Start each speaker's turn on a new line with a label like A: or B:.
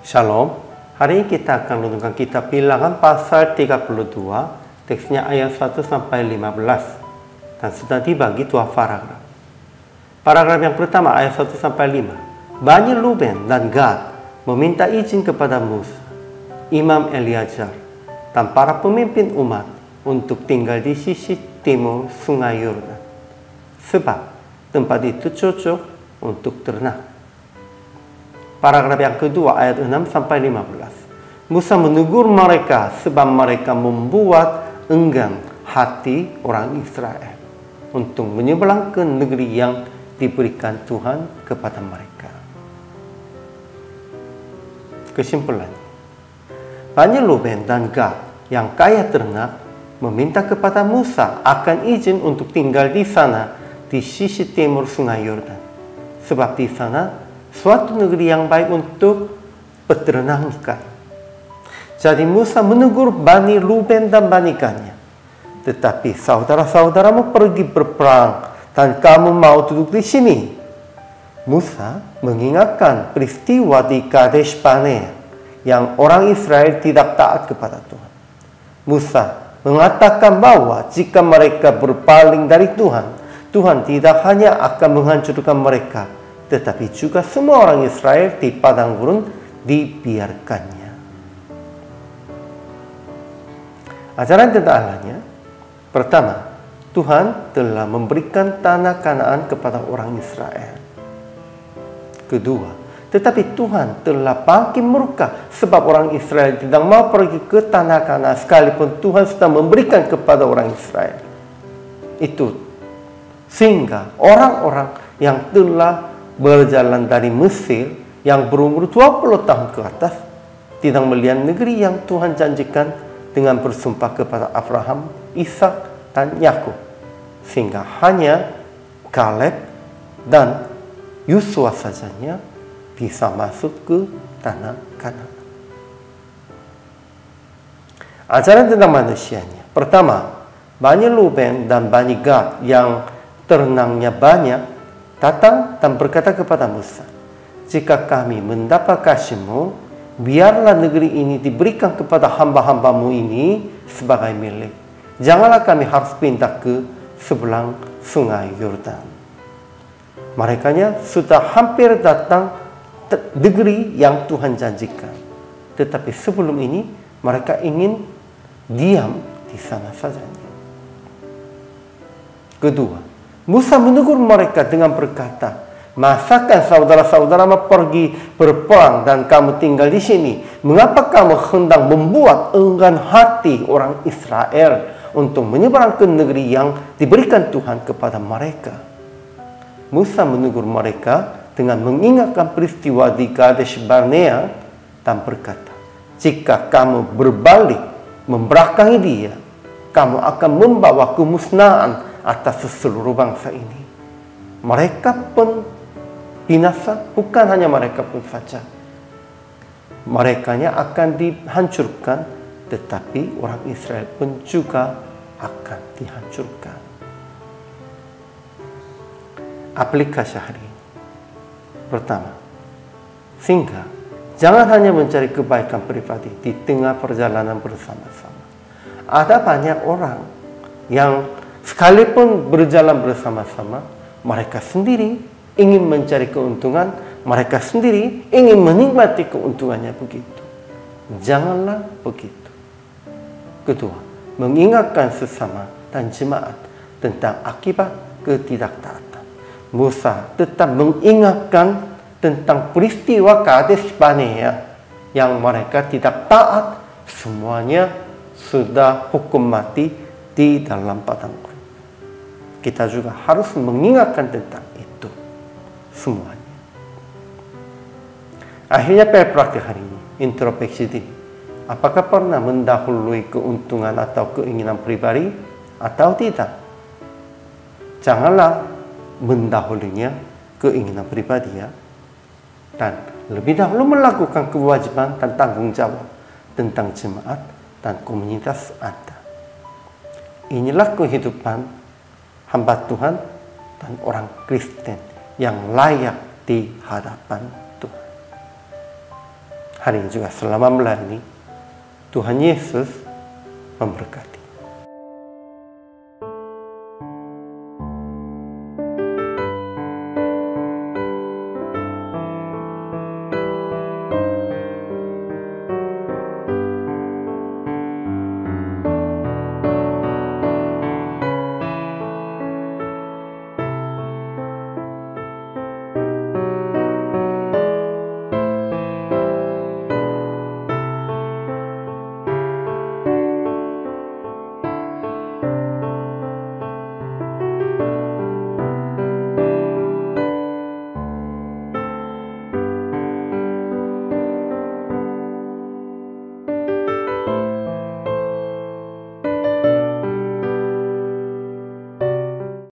A: Shalom, hari ini kita akan renungkan kitab Bilangan pasal 32, teksnya ayat 1 sampai 15, dan sudah dibagi dua paragraf. Paragraf yang pertama ayat 1 sampai 5. Bani Ruben dan Gad meminta izin kepada Musa, Imam Eliazar, dan para pemimpin umat untuk tinggal di sisi timur sungai Yordan, sebab tempat itu cocok untuk ternak. Paragraf yang kedua ayat 6 sampai 15. Musa menegur mereka sebab mereka membuat enggan hati orang Israel untuk menyeberang ke negeri yang diberikan Tuhan kepada mereka. Kesimpulannya, Bani Ruben dan Gad yang kaya ternak meminta kepada Musa akan izin untuk tinggal di sana di sisi timur sungai Yordan, sebab di sana suatu negeri yang baik untuk peternakan. Jadi Musa menegur Bani Ruben dan Bani Gadnya. Tetapi saudara-saudaramu pergi berperang dan kamu mau duduk di sini. Musa mengingatkan peristiwa di Kadesh Barnea yang orang Israel tidak taat kepada Tuhan. Musa mengatakan bahwa jika mereka berpaling dari Tuhan, Tuhan tidak hanya akan menghancurkan mereka, tetapi juga semua orang Israel di padang gurun dibiarkannya. Ajaran tentang Allahnya, pertama, Tuhan telah memberikan tanah Kanaan kepada orang Israel. Kedua, tetapi Tuhan telah bangkit murka sebab orang Israel tidak mau pergi ke tanah Kanaan sekalipun Tuhan sudah memberikan kepada orang Israel. Itu sehingga orang-orang yang telah berjalan dari Mesir yang berumur 20 tahun ke atas tidak melihat negeri yang Tuhan janjikan dengan bersumpah kepada Abraham, Ishak, dan Yakub, sehingga hanya Kaleb dan Yosua sajanya bisa masuk ke tanah Kanaan. Ajaran tentang manusianya, pertama, Bani Ruben dan Bani Gad yang ternaknya banyak datang dan berkata kepada Musa, jika kami mendapat kasih-Mu, biarlah negeri ini diberikan kepada hamba-hamba-Mu ini sebagai milik. Janganlah kami harus pindah ke sebelah sungai Yordan. Merekanya sudah hampir datang negeri yang Tuhan janjikan. Tetapi sebelum ini, mereka ingin diam di sana saja. Kedua, Musa menegur mereka dengan berkata, masakan saudara-saudaramu pergi berperang dan kamu tinggal di sini? Mengapa kamu hendak membuat enggan hati orang Israel untuk menyeberang ke negeri yang diberikan Tuhan kepada mereka? Musa menegur mereka dengan mengingatkan peristiwa di Kadesh Barnea dan berkata, jika kamu berbalik membelakangi dia, kamu akan membawa kemusnahan atas seluruh bangsa ini. Mereka pun binasa, bukan hanya mereka pun saja. Merekanya akan dihancurkan, tetapi orang Israel pun juga akan dihancurkan. Aplikasi hari ini. Pertama, sehingga jangan hanya mencari kebaikan pribadi di tengah perjalanan bersama-sama. Ada banyak orang yang sekalipun berjalan bersama-sama, mereka sendiri ingin mencari keuntungan, mereka sendiri ingin menikmati keuntungannya begitu. Janganlah begitu. Kedua, mengingatkan sesama dan jemaat tentang akibat ketidaktaatan. Musa tetap mengingatkan tentang peristiwa Kadesh Barnea yang mereka tidak taat, semuanya sudah hukum mati di dalam padang gurun. Kita juga harus mengingatkan tentang itu semuanya. Akhirnya praktik hari ini, introspeksi diri. Apakah pernah mendahului keuntungan atau keinginan pribadi atau tidak? Janganlah mendahulunya keinginan pribadi ya. Dan lebih dahulu melakukan kewajiban dan tanggung jawab tentang jemaat dan komunitas Anda. Inilah kehidupan hamba Tuhan dan orang Kristen yang layak di hadapan Tuhan. hari ini juga selama melayani. Tuhan Yesus memberkati.